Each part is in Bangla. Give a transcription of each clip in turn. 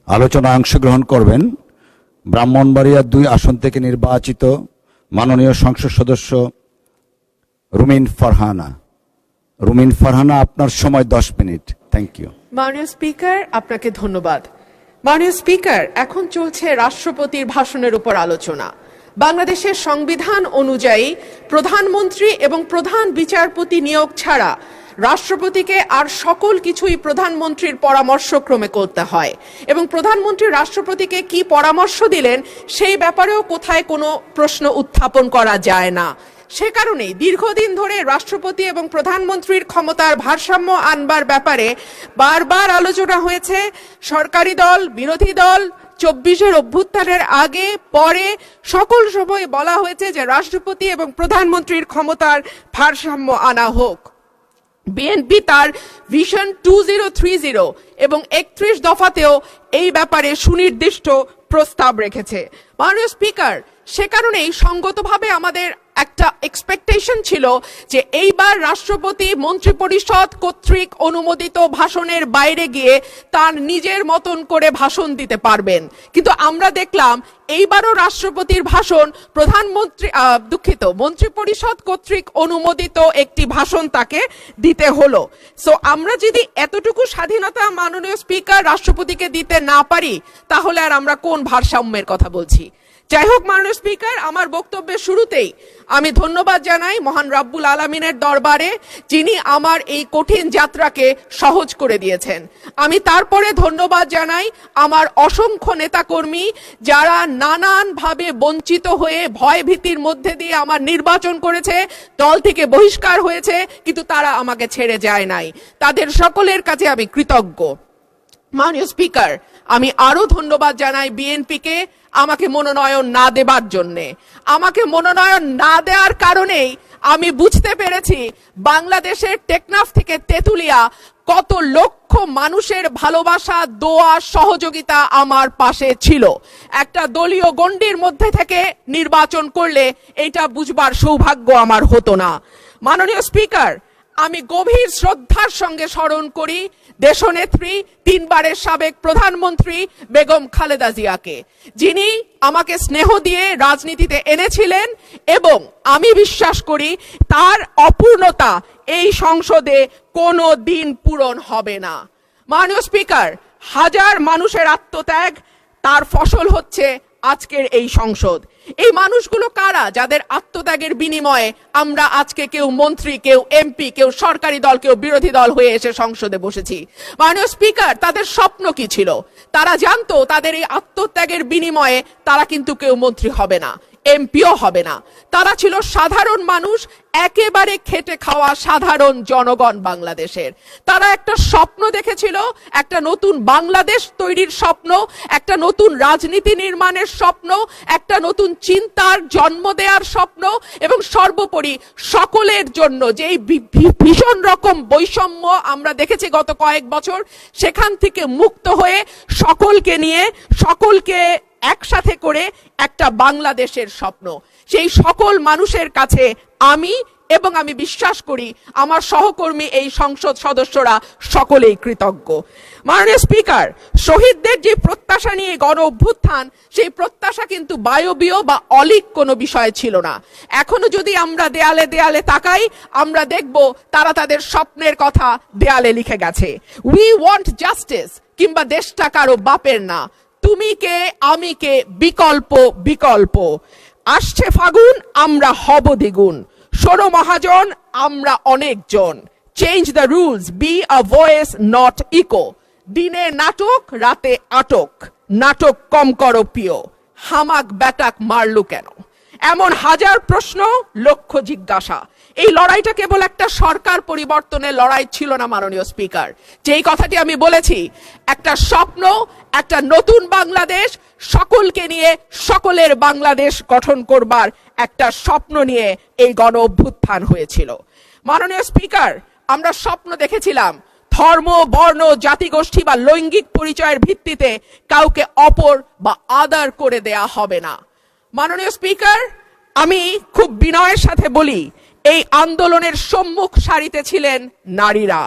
আলোচনায় অংশগ্রহণ করবেন ব্রাহ্মণবাড়িয়া 2 আসন থেকে নির্বাচিত মাননীয় সংসদ সদস্য রুমিন ফারহানা। রুমিন ফারহানা, আপনার সময় 10 মিনিট। Thank you. মাননীয় স্পিকার, আপনাকে ধন্যবাদ। মাননীয় স্পিকার, এখন চলছে রাষ্ট্রপতির ভাষণের উপর আলোচনা। বাংলাদেশের সংবিধান অনুযায়ী প্রধানমন্ত্রী এবং প্রধান বিচারপতি নিয়োগ ছাড়া রাষ্ট্রপতিকে আর সকল কিছুই প্রধানমন্ত্রীর পরামর্শক্রমে করতে হয় এবং প্রধানমন্ত্রী রাষ্ট্রপতিকে কি পরামর্শ দিলেন সেই ব্যাপারেও কোথায় কোনো প্রশ্ন উত্থাপন করা যায় না। সে কারণেই দীর্ঘদিন ধরে রাষ্ট্রপতি এবং প্রধানমন্ত্রীর ক্ষমতার ভারসাম্য আনবার ব্যাপারে বারবার আলোচনা হয়েছে। সরকারি দল, বিরোধী দল, 24-এর অভ্যুত্থানের আগে পরে সকল সময় বলা হয়েছে যে রাষ্ট্রপতি এবং প্রধানমন্ত্রীর ক্ষমতার ভারসাম্য আনা হোক। বিএনপি তার ভিশন 2030 এবং 31 দফাতেও এই ব্যাপারে সুনির্দিষ্ট প্রস্তাব রেখেছে। মাননীয় স্পিকার, সে কারণেই সঙ্গতভাবে আমাদের একটা এক্সপেকটেশন ছিল যে এইবার রাষ্ট্রপতি মন্ত্রিপরিষদ কর্তৃক অনুমোদিত ভাষণের বাইরে গিয়ে তার নিজের মতন করে ভাষণ দিতে পারবেন, কিন্তু আমরা দেখলাম এইবারও রাষ্ট্রপতির ভাষণ মন্ত্রিপরিষদ কর্তৃক অনুমোদিত একটি ভাষণ তাকে দিতে হলো। সো আমরা যদি এতটুকু স্বাধীনতা মাননীয় স্পিকার রাষ্ট্রপতিকে দিতে না পারি তাহলে আর আমরা কোন ভারসাম্যের কথা বলছি? যাই হোক মাননীয় স্পিকার, আমার বক্তব্যের শুরুতেই আমি ধন্যবাদ জানাই মহান রাব্বুল আলামিনের দরবারে, যিনি আমার এই কঠিন যাত্রাকে সহজ করে দিয়েছেন। আমি তারপরে ধন্যবাদ জানাই আমার অসংখ্য নেতাকর্মী যারা নানানভাবে বঞ্চিত হয়ে ভয় ভীতির মধ্যে দিয়ে আমার নির্বাচন করেছে, দল থেকে বহিষ্কার হয়েছে, কিন্তু তারা আমাকে ছেড়ে যায় নাই। তাদের সকলের কাছে আমি কৃতজ্ঞ। মাননীয় স্পিকার, আমি আরো ধন্যবাদ জানাই বিএনপিকে আমাকে মনোনয়ন না দেবার জন্যে। আমাকে মনোনয়ন না দেওয়ার কারণেই আমি বুঝতে পেরেছি বাংলাদেশের টেকনাফ থেকে তেঁতুলিয়া কত লক্ষ মানুষের ভালোবাসা, দোয়া, সহযোগিতা আমার পাশে ছিল। একটা দলীয় গণ্ডির মধ্যে থেকে নির্বাচন করলে এটা বুঝবার সৌভাগ্য আমার হতো না। মাননীয় স্পিকার, আমি গভীর শ্রদ্ধার সঙ্গে স্মরণ করি দেশনেত্রী 3 বারের সাবেক প্রধানমন্ত্রী বেগম খালেদা জিয়াকে, যিনি আমাকে স্নেহ দিয়ে রাজনীতিতে এনেছিলেন এবং আমি বিশ্বাস করি তার অপূর্ণতা এই সংসদে কোনো দিন পূরণ হবে না। মাননীয় স্পিকার, হাজার মানুষের আত্মত্যাগ, তার ফসল হচ্ছে আজকের এই সংসদ। এই মানুষগুলো কারা যাদের আত্মত্যাগের বিনিময়ে আমরা আজকে কেউ মন্ত্রী, কেউ এমপি, কেউ সরকারি দল, কেউ বিরোধী দল হয়ে এসে সংসদে বসেছি? মাননীয় স্পিকার, তাদের স্বপ্ন কি ছিল? তারা জানতো তাদের এই আত্মত্যাগের বিনিময়ে তারা কিন্তু কেউ মন্ত্রী হবে না, এমপিও হবে না। তারা ছিল সাধারণ মানুষ, একেবারে খেটে খাওয়া সাধারণ জনগণ বাংলাদেশের। তারা একটা স্বপ্ন দেখেছিল, একটা নতুন বাংলাদেশ তৈরির স্বপ্ন, একটা নতুন রাজনীতি নির্মাণের স্বপ্ন, একটা নতুন চিন্তার জন্ম দেওয়ার স্বপ্ন, এবং সর্বোপরি সকলের জন্য যে ভীষণ রকম বৈষম্য আমরা দেখেছি গত কয়েক বছর, সেখান থেকে মুক্ত হয়ে সকলকে নিয়ে, সকলকে একসাথে করে একটা বাংলাদেশের স্বপ্ন। সেই সকল মানুষের কাছে আমি এবং আমি বিশ্বাস করি আমার সহকর্মী এই সংসদ সদস্যরা সকলেই কৃতজ্ঞ। মাননীয় স্পিকার, শহীদদের যে প্রত্যাশা নিয়ে গণ অভ্যুত্থান, সেই প্রত্যাশা কিন্তু বায়বীয় বা অলীক কোনো বিষয় ছিল না। এখনো যদি আমরা দেয়ালে দেয়ালে তাকাই, আমরা দেখব তারা তাদের স্বপ্নের কথা দেয়ালে লিখে গেছে। উই ওয়ান্ট জাস্টিস, কিংবা দেশটা কারো বাপের না, তুমি কে আমি কে, বিকল্প বিকল্প। আসছে ফাগুন, আমরা হব দ্বিগুণ, শোনো মহাজন আমরা অনেকজন। Change the rules, be a voice not echo. দিনে নাটক, রাতে আটক, নাটক কম করো প্রিয়, হামাক ব্যাটাক মারলু কেন? এমন হাজার প্রশ্ন, লক্ষ জিজ্ঞাসা। এই লড়াইটা কেবল একটা সরকার পরিবর্তনের লড়াই ছিল না মাননীয় স্পিকার। যেই কথাটি আমি বলেছি, একটা স্বপ্ন, একটা নতুন বাংলাদেশ, সকলকে নিয়ে সকলের বাংলাদেশ গঠন করবার একটা স্বপ্ন নিয়ে এই গণ অভ্যুত্থান হয়েছিল। মাননীয় স্পিকার, আমরা স্বপ্ন দেখেছিলাম ধর্ম, বর্ণ, জাতিগোষ্ঠী বা লৈঙ্গিক পরিচয়ের ভিত্তিতে কাউকে অপর বা আদার করে দেয়া হবে না। মাননীয় স্পিকার, আমি খুব বিনয়ের সাথে বলি, এই আন্দোলনের সম্মুখ সারিতে ছিলেন নারীরা।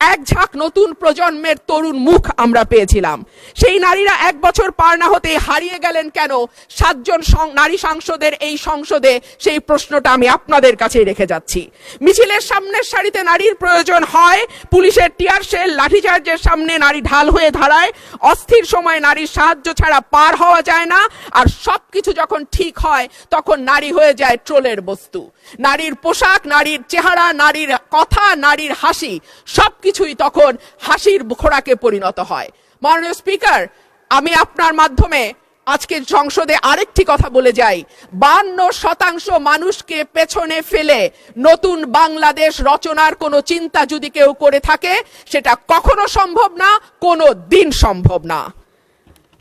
এক ঝাঁক নতুন প্রজন্মের তরুণ মুখ আমরা পেয়েছিলাম। সেই নারীরা 1 বছর পার না হতে হারিয়ে গেলেন কেন 7 জন নারী সাংসদের এই সংসদে, সেই প্রশ্নটা আমি আপনাদের কাছে রেখে যাচ্ছি। মিছিলের সামনের সারিতে নারীর প্রয়োজন হয়, পুলিশের টিয়ার শেল লাঠিচার্জের সামনে নারী ঢাল হয়ে দাঁড়ায়। অস্থির সময় নারীর সাহায্য ছাড়া পার হওয়া যায় না, আর সবকিছু যখন ঠিক হয় তখন নারী হয়ে যায় ট্রোলের বস্তু। নারীর পোশাক, নারীর চেহারা, নারীর কথা, নারীর হাসি সবকিছুই তখন হাসির খোরাকে পরিণত হয়। মাননীয় স্পিকার, আমি আপনার মাধ্যমে আজকের সংসদে আরেকটি কথা বলে যাই। 52% মানুষকে পেছনে ফেলে নতুন বাংলাদেশ রচনার কোনো চিন্তা যদি কেউ করে থাকে, সেটা কখনো সম্ভব না, কোনো দিন সম্ভব না।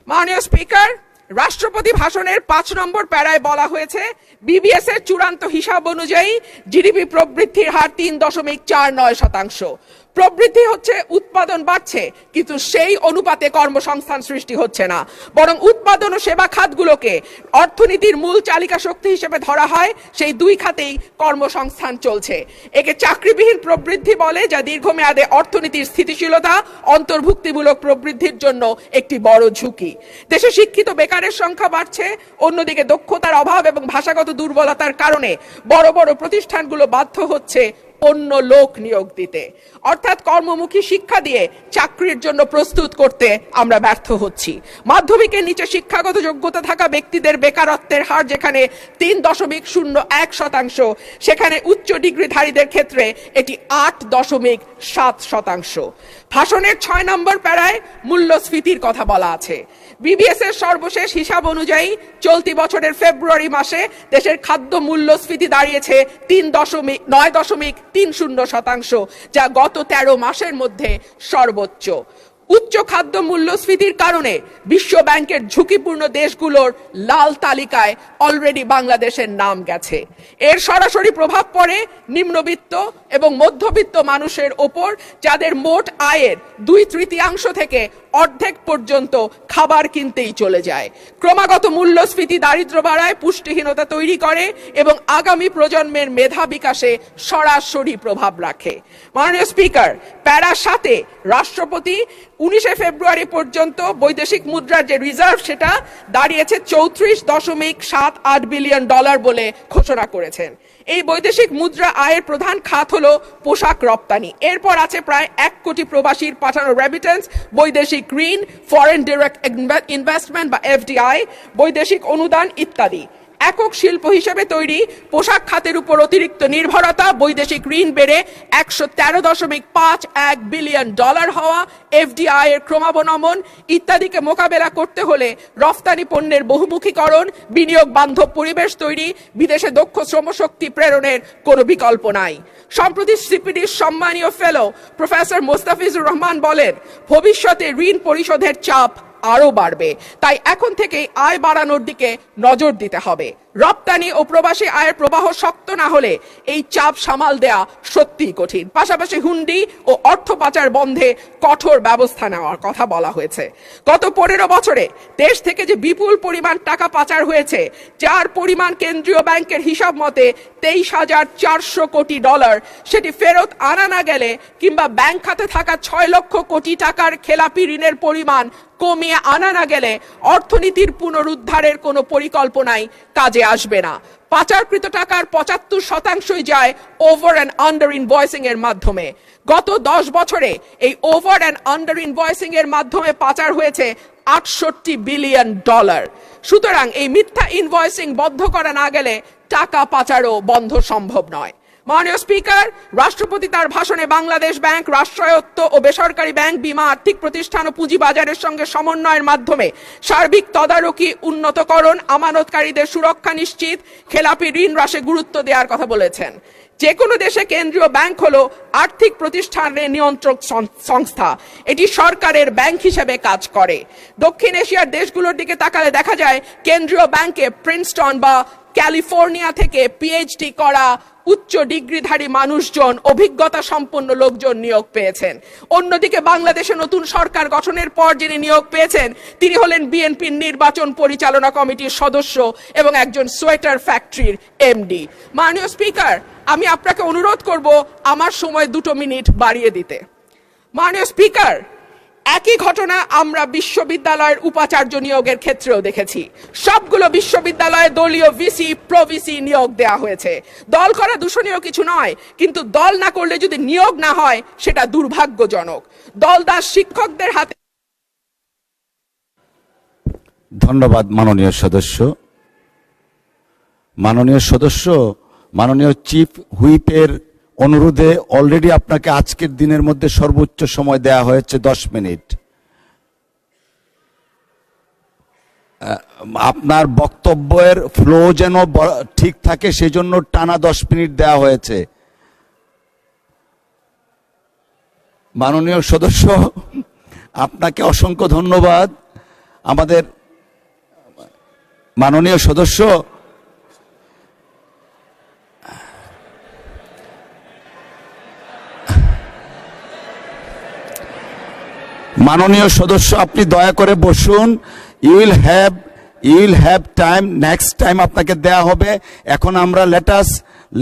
মাননীয় স্পিকার, রাষ্ট্রপতি ভাষণের 5 নম্বর প্যারায় বলা হয়েছে, বিবিএস এর চূড়ান্ত হিসাব অনুযায়ী জিডিপি প্রবৃদ্ধির হার 3.49%। প্রবৃদ্ধি হচ্ছে, উৎপাদন বাড়ছে, কিন্তু সেই অনুপাতে কর্মসংস্থান সৃষ্টি হচ্ছে না, বরং উৎপাদন ও সেবা খাতগুলোকে অর্থনীতির মূল চালিকা শক্তি হিসেবে ধরা হয়। সেই 2 খাতেই কর্মসংস্থান চলছে। একে চাকরিবিহীন প্রবৃদ্ধি বলে, যা দীর্ঘমেয়াদে অর্থনীতির স্থিতিশীলতা, অন্তর্ভুক্তিমূলক প্রবৃদ্ধির জন্য একটি বড় ঝুঁকি। দেশে শিক্ষিত বেকারের সংখ্যা বাড়ছে, অন্যদিকে দক্ষতার অভাব এবং ভাষাগত দুর্বলতার কারণে বড় বড় প্রতিষ্ঠানগুলো বাধ্য হচ্ছে অন্য লোক নিয়োগ দিতে, অর্থাৎ কর্মমুখী শিক্ষা দিয়ে চাকরির জন্য প্রস্তুত করতে আমরা ব্যর্থ হচ্ছি। মাধ্যমিকের নিচে শিক্ষাগত যোগ্যতা থাকা ব্যক্তিদের বেকারত্বের হার যেখানে 3.01%, সেখানে উচ্চ ডিগ্রিধারীদের ক্ষেত্রে এটি 8.7%। ভাষণের 6 নম্বর প্যারায় মূল্যস্ফীতির কথা বলা আছে। বিবিএস এর সর্বশেষ হিসাব অনুযায়ী চলতি বছরের ফেব্রুয়ারি মাসে দেশের খাদ্য মূল্যস্ফীতি দাঁড়িয়েছে 9.30%, যা গত 13 মাসের মধ্যে সর্বোচ্চ। উচ্চ খাদ্য মূল্যস্ফীতির কারণে বিশ্ব ব্যাংকের ঝুঁকিপূর্ণ দেশগুলোর লাল তালিকায় অলরেডি বাংলাদেশের নাম গেছে। এর সরাসরি প্রভাব পড়ে নিম্নবিত্ত এবং মধ্যবিত্ত মানুষের ওপর, যাদের মোট আয়ের 2/3 থেকে অর্ধেক পর্যন্ত খাবার কিনতেই চলে যায়। ক্রমাগত মূল্যস্ফীতি দারিদ্র্য বাড়ায়, পুষ্টিহীনতা তৈরি করে এবং আগামী প্রজন্মের মেধা বিকাশে সরাসরি প্রভাব রাখে। মাননীয় স্পিকার, প্যারা 7-এ রাষ্ট্রপতি 19 ফেব্রুয়ারি পর্যন্ত বৈদেশিক মুদ্রার যে রিজার্ভ, সেটা দাঁড়িয়েছে $34.78 বিলিয়ন বলে ঘোষণা করেছেন। এই বৈদেশিক মুদ্রা আয়ের প্রধান খাত হলো পোশাক রপ্তানি। এরপর আছে প্রায় 1 কোটি প্রবাসীর পাঠানো রেমিটেন্স, বৈদেশিক ঋণ, ফরেন ডিরেক্ট ইনভেস্টমেন্ট বা এফডিআই, বৈদেশিক অনুদান ইত্যাদি। একক শিল্প হিসেবে তৈরি পোশাক খাতের উপর অতিরিক্ত নির্ভরতা, বৈদেশিক ঋণ বেড়ে $113.51 বিলিয়ন হওয়া, এফডিআই এর ক্রমাবনমন ইত্যাদিকে মোকাবেলা করতে হলে রফতানি পণ্যের বহুমুখীকরণ, বিনিয়োগ বান্ধব পরিবেশ তৈরি, বিদেশে দক্ষ শ্রমশক্তি প্রেরণের কোনো বিকল্প নাই। সম্প্রতি সিপিডির সম্মানীয় ফেলো প্রফেসর মোস্তাফিজুর রহমান বলেন, ভবিষ্যতে ঋণ পরিশোধের চাপ আরো বাড়বে, তাই এখন থেকেই আয় বাড়ানোর দিকে নজর দিতে হবে। রপ্তানি ও প্রবাসী আয়ের প্রবাহ শক্ত না হলে এই চাপ সামাল দেয়া সত্যিই কঠিন। পাশাপাশি হুন্ডি ও অর্থ পাচার বন্ধে কঠোর ব্যবস্থা নেওয়ার কথা বলা হয়েছে। গত 15 বছরে দেশ থেকে যে বিপুল পরিমাণ টাকা পাচার হয়েছে, যার পরিমাণ কেন্দ্রীয় ব্যাংকের হিসাব মতে $23,400 কোটি, সেটি ফেরত আনা না গেলে কিংবা ব্যাংক খাতে থাকা 6 লক্ষ কোটি টাকার খেলাপি ঋণের পরিমাণ কমিয়ে আনা না গেলে অর্থনীতির পুনরুদ্ধারের কোনো পরিকল্পনাই কাজে আসবে না। পাচারকৃত টাকার 75% যায় ওভার অ্যান্ড আন্ডার ইনভয়েসিং এর মাধ্যমে। গত 10 বছরে এই ওভার অ্যান্ড আন্ডার ইনভয়েসিং এর মাধ্যমে পাচার হয়েছে $68 বিলিয়ন। সুতরাং এই মিথ্যা ইনভয়েসিং বন্ধ করা না গেলে টাকা পাচারও বন্ধ সম্ভব নয়। মাননীয় স্পিকার, রাষ্ট্রপতি তার ভাষণে বাংলাদেশ ব্যাংক, রাষ্ট্রায়ত্ত ও বেসরকারি ব্যাংক, বীমা, আর্থিক প্রতিষ্ঠান ও পুঁজি বাজারের সঙ্গে সমন্বয়ের মাধ্যমে সার্বিক তদারকি, উন্নতকরণ, আমানতকারীদের সুরক্ষা নিশ্চিত, খেলাপি ঋণ হ্রাসে গুরুত্ব দেওয়ার কথা বলেছেন। যে কোনো দেশে কেন্দ্রীয় ব্যাংক হলো আর্থিক প্রতিষ্ঠানের নিয়ন্ত্রক সংস্থা, এটি সরকারের ব্যাংক হিসেবে কাজ করে। দক্ষিণ এশিয়ার দেশগুলোর দিকে তাকালে দেখা যায় কেন্দ্রীয় ব্যাংকে প্রিন্সটন বা ক্যালিফোর্নিয়া থেকে পিএইচডি করা উচ্চ ডিগ্রিধারী মানুষজন, অভিজ্ঞতা সম্পন্ন লোকজন নিয়োগ পেয়েছেন। অন্যদিকে বাংলাদেশে নতুন সরকার গঠনের পর যিনি নিয়োগ পেয়েছেন, তিনি হলেন বিএনপির নির্বাচন পরিচালনা কমিটির সদস্য এবং একজন সোয়েটার ফ্যাক্টরির এমডি। মাননীয় স্পিকার, আমি আপনাকে অনুরোধ করব আমার সময় 2 মিনিট বাড়িয়ে দিতে। মাননীয় স্পিকার, একই ঘটনা আমরা বিশ্ববিদ্যালয়ের উপাচার্য নিয়োগের ক্ষেত্রেও দেখেছি। সবগুলো বিশ্ববিদ্যালয়ে দলীয় ভিসি প্রভিসি নিয়োগ দেয়া হয়েছে। দল করা দূষণীয় কিছু নয়, কিন্তু দল না করলে যদি নিয়োগ না হয় সেটা দুর্ভাগ্যজনক। দলদাস শিক্ষকদের হাতে। ধন্যবাদ মাননীয় সদস্য। মাননীয় সদস্য, মাননীয় চিফ হুইপের অনুরোধে অলরেডি আপনাকে আজকের দিনের মধ্যে সর্বোচ্চ সময় দেয়া হয়েছে 10 মিনিট। আপনার বক্তব্যের ফ্লো যেন ঠিক থাকে সেজন্য টানা 10 মিনিট দেয়া হয়েছে। মাননীয় সদস্য, আপনাকে অসংখ্য ধন্যবাদ। আমাদের মাননীয় সদস্য, মাননীয় সদস্য, আপনি দয়া করে বসুন। You will have time, next time আপনাকে দেয়া হবে। এখন আমরা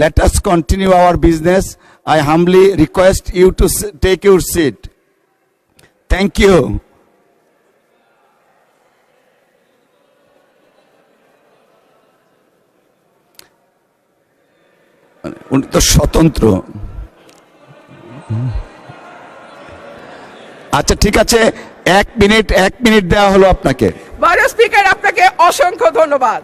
let us continue our business. I humbly request you to take your seat. Thank you. উনি তো স্বতন্ত্র। আচ্ছা ঠিক আছে, 1 মিনিট দেওয়া হলো আপনাকে। মাননীয় স্পিকার, আপনাকে অসংখ্য ধন্যবাদ।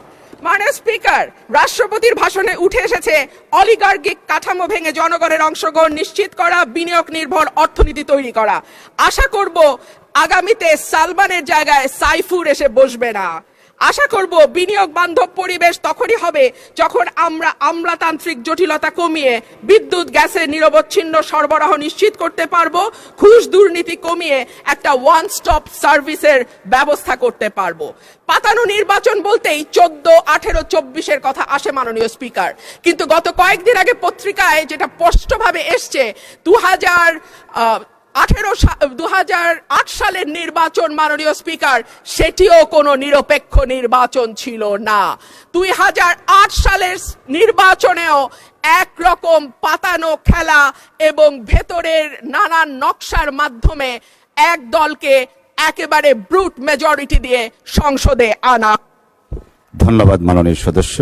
মাননীয় স্পিকার, রাষ্ট্রপতির ভাষণে উঠে এসেছে অলিগার্কিক কাঠামো ভেঙে জনগণের অংশগ্রহণ নিশ্চিত করা, বিনিয়োগ নির্ভর অর্থনীতি তৈরি করা। আশা করব আগামীতে সালমানের জায়গায় সাইফুর এসে বসবে না। আশা করব বিনিয়োগ বান্ধব পরিবেশ তখনই হবে যখন আমরা আমলাতান্ত্রিক জটিলতা কমিয়ে বিদ্যুৎ গ্যাসের নিরবচ্ছিন্ন সরবরাহ নিশ্চিত করতে পারবো, ঘুষ দুর্নীতি কমিয়ে একটা ওয়ান স্টপ সার্ভিসের ব্যবস্থা করতে পারবো। পাতানো নির্বাচন বলতেই 14, 18, 24-এর কথা আসে মাননীয় স্পিকার, কিন্তু গত কয়েকদিন আগে পত্রিকায় যেটা স্পষ্টভাবে এসছে 2008 সালের নির্বাচন মাননীয় স্পিকার, সেটিও কোনো নিরপেক্ষ নির্বাচন ছিল না। 2008 সালের নির্বাচনেও একরকম পাতানো খেলা এবং ভেতরের নানান নকশার মাধ্যমে এক দলকে একেবারে ব্রুট মেজরিটি দিয়ে সংসদে আনা। ধন্যবাদ মাননীয় সদস্য।